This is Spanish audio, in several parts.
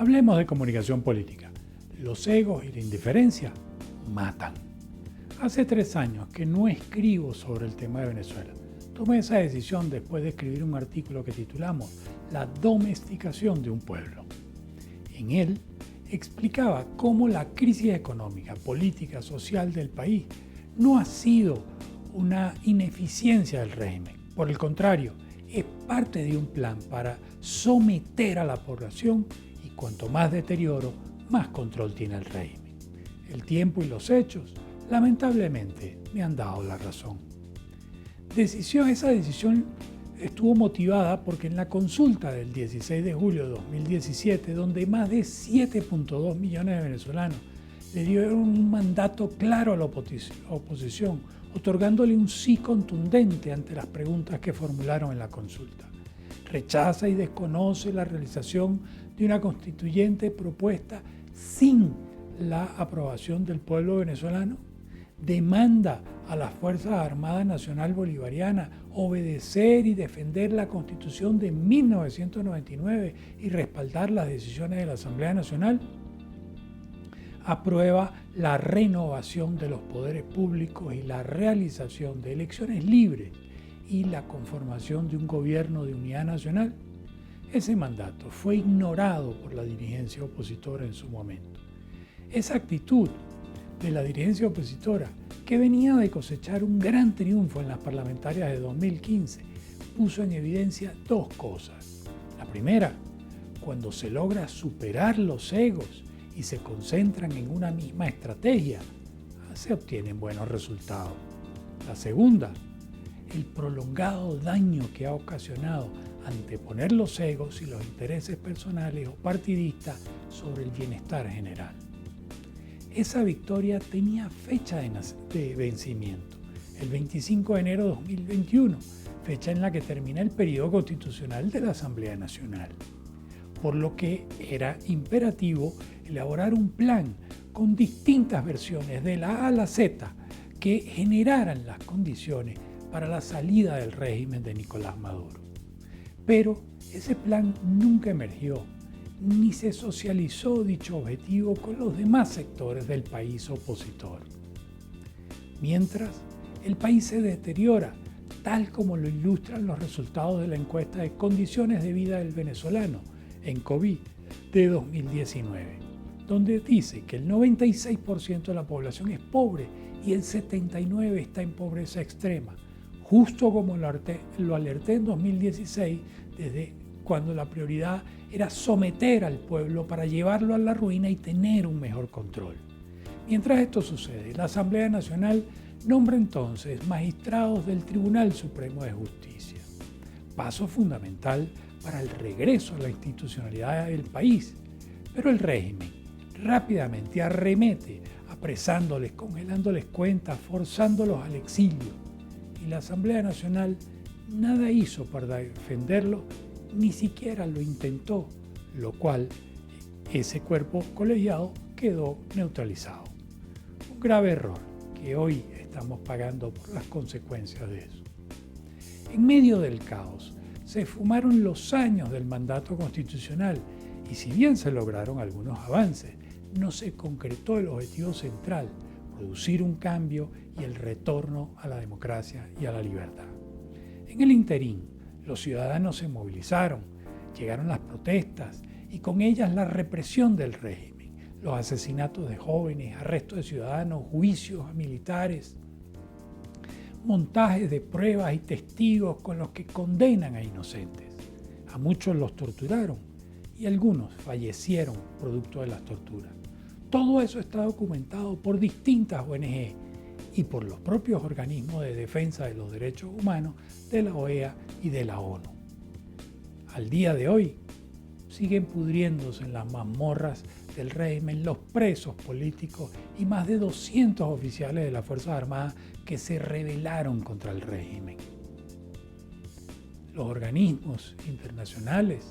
Hablemos de comunicación política. Los egos y la indiferencia matan. Hace 3 años que no escribo sobre el tema de Venezuela. Tomé esa decisión después de escribir un artículo que titulamos La domesticación de un pueblo. En él explicaba cómo la crisis económica, política, social del país no ha sido una ineficiencia del régimen. Por el contrario, es parte de un plan para someter a la población y cuanto más deterioro, más control tiene el régimen. El tiempo y los hechos, lamentablemente, me han dado la razón. Esa decisión estuvo motivada porque en la consulta del 16 de julio de 2017, donde más de 7.2 millones de venezolanos le dieron un mandato claro a la oposición, otorgándole un sí contundente ante las preguntas que formularon en la consulta. Rechaza y desconoce la realización de una constituyente propuesta sin la aprobación del pueblo venezolano. Demanda a las Fuerzas Armadas Nacional Bolivariana obedecer y defender la Constitución de 1999 y respaldar las decisiones de la Asamblea Nacional. Aprueba la renovación de los poderes públicos y la realización de elecciones libres y la conformación de un gobierno de unidad nacional. Ese mandato fue ignorado por la dirigencia opositora en su momento. Esa actitud de la dirigencia opositora, que venía de cosechar un gran triunfo en las parlamentarias de 2015, puso en evidencia 2 cosas. La primera, cuando se logra superar los egos y se concentran en una misma estrategia, se obtienen buenos resultados. La segunda, el prolongado daño que ha ocasionado anteponer los egos y los intereses personales o partidistas sobre el bienestar general. Esa victoria tenía fecha de vencimiento, el 25 de enero de 2021, fecha en la que termina el periodo constitucional de la Asamblea Nacional, por lo que era imperativo elaborar un plan con distintas versiones de la A a la Z que generaran las condiciones para la salida del régimen de Nicolás Maduro. Pero ese plan nunca emergió, ni se socializó dicho objetivo con los demás sectores del país opositor. Mientras, el país se deteriora, tal como lo ilustran los resultados de la encuesta de condiciones de vida del venezolano, ENCOVID, de 2019, donde dice que el 96% de la población es pobre y el 79% está en pobreza extrema, justo como lo alerté en 2016, desde cuando la prioridad era someter al pueblo para llevarlo a la ruina y tener un mejor control. Mientras esto sucede, la Asamblea Nacional nombra entonces magistrados del Tribunal Supremo de Justicia, paso fundamental para el regreso a la institucionalidad del país. Pero el régimen rápidamente arremete, apresándoles, congelándoles cuentas, forzándolos al exilio. Y la Asamblea Nacional nada hizo para defenderlo, ni siquiera lo intentó, lo cual ese cuerpo colegiado quedó neutralizado. Un grave error que hoy estamos pagando por las consecuencias de eso. En medio del caos, se esfumaron los años del mandato constitucional y si bien se lograron algunos avances, no se concretó el objetivo central, producir un cambio y el retorno a la democracia y a la libertad. En el interín, los ciudadanos se movilizaron, llegaron las protestas y con ellas la represión del régimen, los asesinatos de jóvenes, arrestos de ciudadanos, juicios a militares, montajes de pruebas y testigos con los que condenan a inocentes. A muchos los torturaron y algunos fallecieron producto de las torturas. Todo eso está documentado por distintas ONG y por los propios organismos de defensa de los derechos humanos de la OEA y de la ONU. Al día de hoy, siguen pudriéndose en las mazmorras del régimen los presos políticos y más de 200 oficiales de las Fuerzas Armadas que se rebelaron contra el régimen. Los organismos internacionales,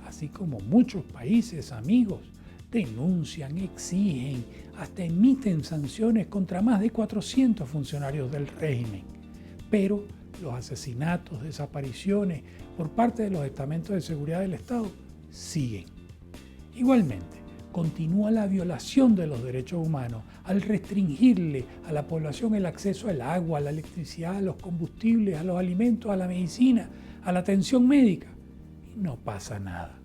así como muchos países amigos, denuncian, exigen, hasta emiten sanciones contra más de 400 funcionarios del régimen. Pero los asesinatos, desapariciones por parte de los estamentos de seguridad del Estado siguen. Igualmente, continúa la violación de los derechos humanos al restringirle a la población el acceso al agua, a la electricidad, a los combustibles, a los alimentos, a la medicina, a la atención médica. Y no pasa nada.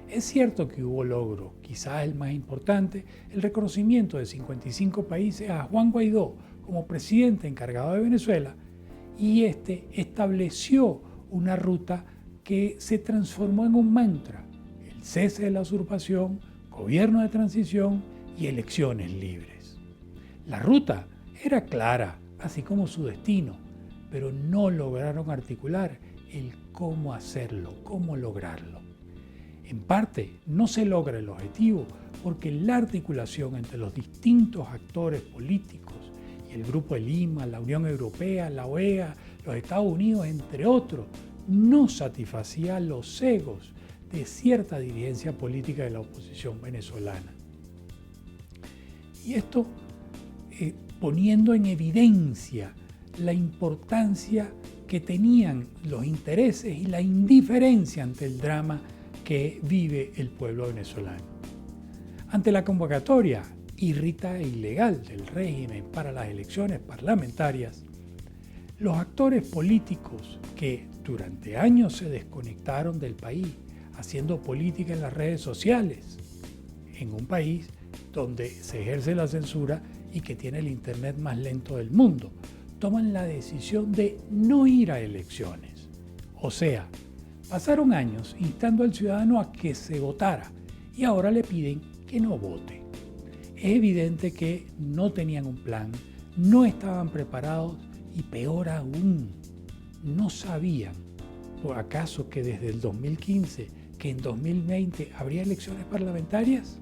Es cierto que hubo logros, quizás el más importante, el reconocimiento de 55 países a Juan Guaidó como presidente encargado de Venezuela, y este estableció una ruta que se transformó en un mantra: el cese de la usurpación, gobierno de transición y elecciones libres. La ruta era clara, así como su destino, pero no lograron articular el cómo hacerlo, cómo lograrlo. En parte, no se logra el objetivo porque la articulación entre los distintos actores políticos y el Grupo de Lima, la Unión Europea, la OEA, los Estados Unidos, entre otros, no satisfacía los egos de cierta dirigencia política de la oposición venezolana. Y esto poniendo en evidencia la importancia que tenían los intereses y la indiferencia ante el drama que vive el pueblo venezolano. Ante la convocatoria irrita e ilegal del régimen para las elecciones parlamentarias, los actores políticos que durante años se desconectaron del país, haciendo política en las redes sociales, en un país donde se ejerce la censura y que tiene el internet más lento del mundo, toman la decisión de no ir a elecciones. O sea, pasaron años instando al ciudadano a que se votara y ahora le piden que no vote. Es evidente que no tenían un plan, no estaban preparados y peor aún, no sabían, ¿por acaso que desde el 2015, que en 2020 habría elecciones parlamentarias?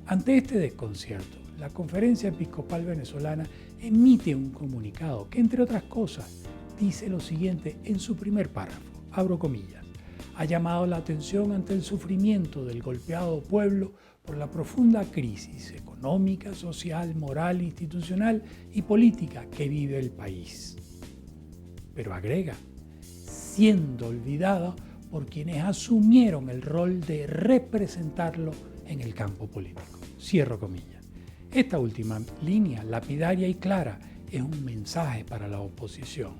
Ante este desconcierto, la Conferencia Episcopal Venezolana emite un comunicado que, entre otras cosas, dice lo siguiente en su primer párrafo, abro comillas: ha llamado la atención ante el sufrimiento del golpeado pueblo por la profunda crisis económica, social, moral, institucional y política que vive el país. Pero agrega, siendo olvidada por quienes asumieron el rol de representarlo en el campo político. Cierro comillas. Esta última línea, lapidaria y clara, es un mensaje para la oposición.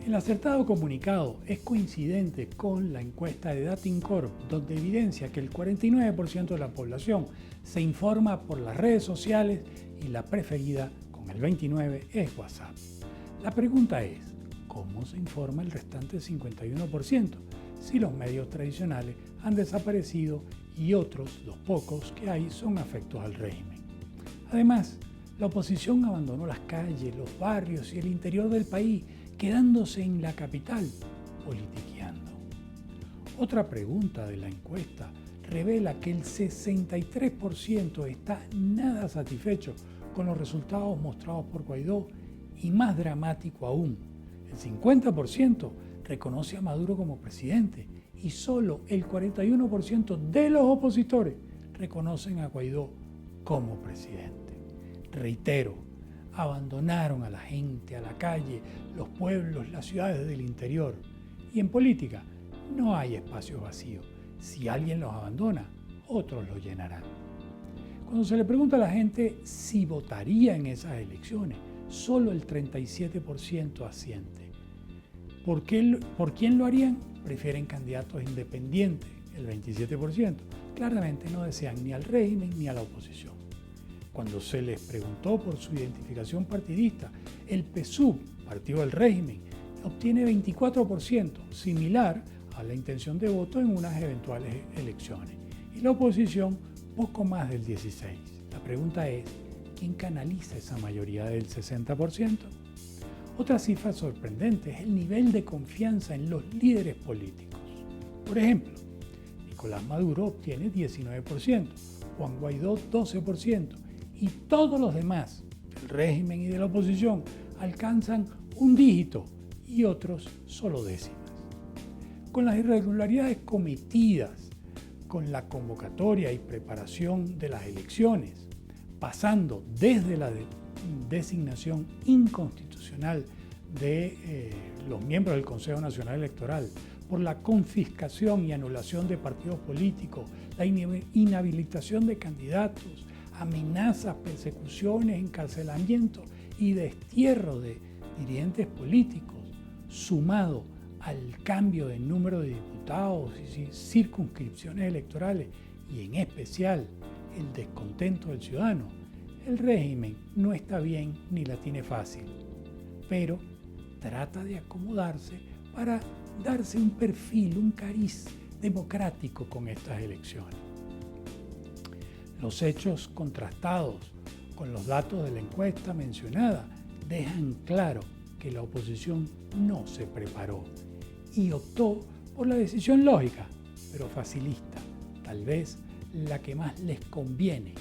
El acertado comunicado es coincidente con la encuesta de Datincorp, donde evidencia que el 49% de la población se informa por las redes sociales y la preferida, con el 29%, es WhatsApp. La pregunta es, ¿cómo se informa el restante 51%? Si los medios tradicionales han desaparecido y otros, los pocos que hay, son afectos al régimen. Además, la oposición abandonó las calles, los barrios y el interior del país, quedándose en la capital, politiqueando. Otra pregunta de la encuesta revela que el 63% está nada satisfecho con los resultados mostrados por Guaidó y, más dramático aún, el 50% reconoce a Maduro como presidente y solo el 41% de los opositores reconocen a Guaidó como presidente. Reitero, abandonaron a la gente, a la calle, los pueblos, las ciudades del interior. Y en política no hay espacio vacío. Si alguien los abandona, otros los llenarán. Cuando se le pregunta a la gente si votaría en esas elecciones, solo el 37% asiente. ¿Por quién lo harían? Prefieren candidatos independientes, el 27%. Claramente no desean ni al régimen ni a la oposición. Cuando se les preguntó por su identificación partidista, el PSUV, partido del régimen, obtiene 24%, similar a la intención de voto en unas eventuales elecciones. Y la oposición, poco más del 16%. La pregunta es, ¿quién canaliza esa mayoría del 60%? Otra cifra sorprendente es el nivel de confianza en los líderes políticos. Por ejemplo, Nicolás Maduro obtiene 19%, Juan Guaidó 12%, y todos los demás, del régimen y de la oposición, alcanzan un dígito y otros solo décimas. Con las irregularidades cometidas con la convocatoria y preparación de las elecciones, pasando desde la designación inconstitucional de los miembros del Consejo Nacional Electoral, por la confiscación y anulación de partidos políticos, la inhabilitación de candidatos, amenazas, persecuciones, encarcelamiento y destierro de dirigentes políticos, sumado al cambio de número de diputados y circunscripciones electorales, y en especial el descontento del ciudadano, el régimen no está bien ni la tiene fácil, pero trata de acomodarse para darse un perfil, un cariz democrático con estas elecciones. Los hechos contrastados con los datos de la encuesta mencionada dejan claro que la oposición no se preparó y optó por la decisión lógica, pero facilista, tal vez la que más les conviene: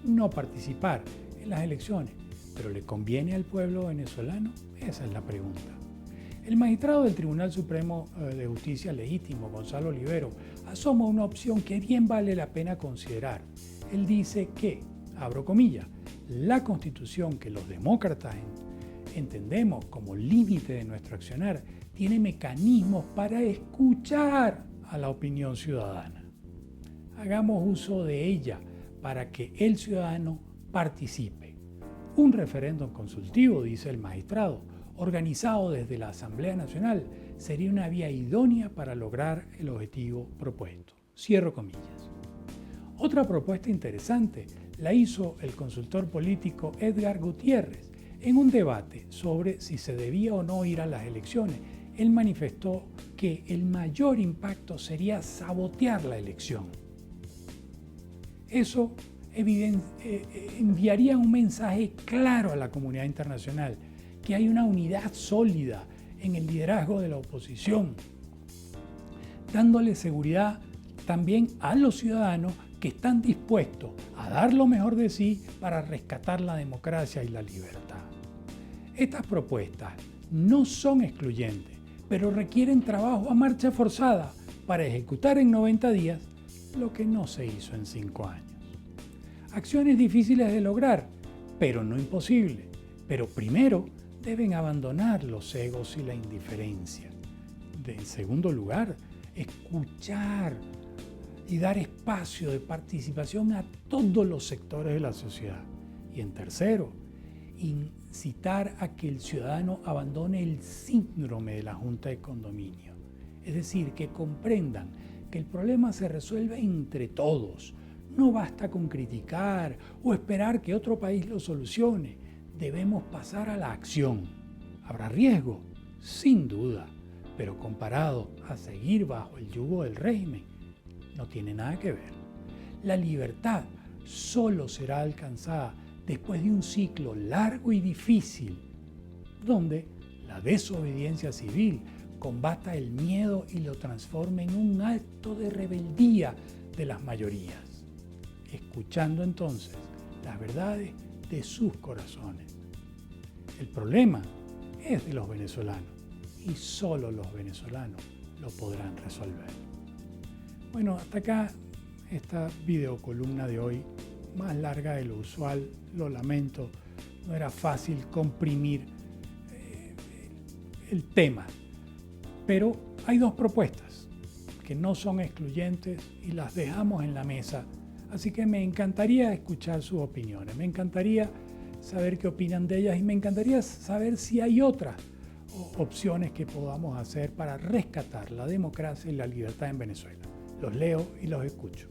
no participar en las elecciones. ¿Pero le conviene al pueblo venezolano? Esa es la pregunta. El magistrado del Tribunal Supremo de Justicia Legítimo, Gonzalo Olivero, asoma una opción que bien vale la pena considerar. Él dice que, abro comillas, la Constitución que los demócratas entendemos como límite de nuestro accionar tiene mecanismos para escuchar a la opinión ciudadana. Hagamos uso de ella para que el ciudadano participe. Un referéndum consultivo, dice el magistrado, organizado desde la Asamblea Nacional, sería una vía idónea para lograr el objetivo propuesto. Cierro comillas. Otra propuesta interesante la hizo el consultor político Edgar Gutiérrez en un debate sobre si se debía o no ir a las elecciones. Él manifestó que el mayor impacto sería sabotear la elección. Eso enviaría un mensaje claro a la comunidad internacional, que hay una unidad sólida en el liderazgo de la oposición, dándole seguridad también a los ciudadanos que están dispuestos a dar lo mejor de sí para rescatar la democracia y la libertad. Estas propuestas no son excluyentes, pero requieren trabajo a marcha forzada para ejecutar en 90 días lo que no se hizo en 5 años. Acciones difíciles de lograr, pero no imposibles. Pero primero deben abandonar los egos y la indiferencia. En segundo lugar, escuchar y dar espacio de participación a todos los sectores de la sociedad. Y en tercero, incitar a que el ciudadano abandone el síndrome de la junta de condominio. Es decir, que comprendan que el problema se resuelve entre todos. No basta con criticar o esperar que otro país lo solucione. Debemos pasar a la acción. ¿Habrá riesgo? Sin duda, pero comparado a seguir bajo el yugo del régimen, no tiene nada que ver. La libertad solo será alcanzada después de un ciclo largo y difícil, donde la desobediencia civil combata el miedo y lo transforme en un acto de rebeldía de las mayorías, escuchando entonces las verdades de sus corazones. El problema es de los venezolanos y solo los venezolanos lo podrán resolver. Bueno, hasta acá esta videocolumna de hoy, más larga de lo usual, lo lamento, no era fácil comprimir el tema, pero hay dos propuestas que no son excluyentes y las dejamos en la mesa, así que me encantaría escuchar sus opiniones, me encantaría saber qué opinan de ellas y me encantaría saber si hay otras opciones que podamos hacer para rescatar la democracia y la libertad en Venezuela. Los leo y los escucho.